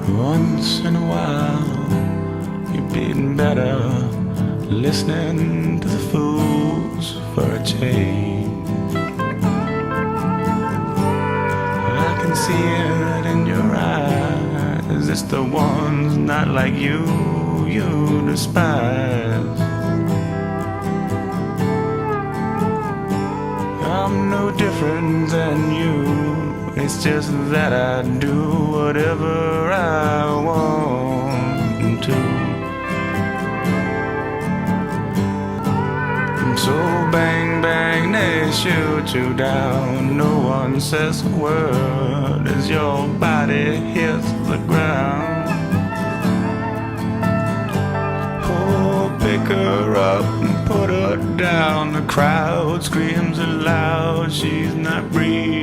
Once in a while, you've been better listening to the fools for a change. I can see it in your eyes. It's the ones not like you despise. I'm no different than you. It's just that I do whatever I want to. So bang bang, they shoot you down. No one says a word as your body hits the ground. Pick her up and put her down. The crowd screams aloud. She's not breathing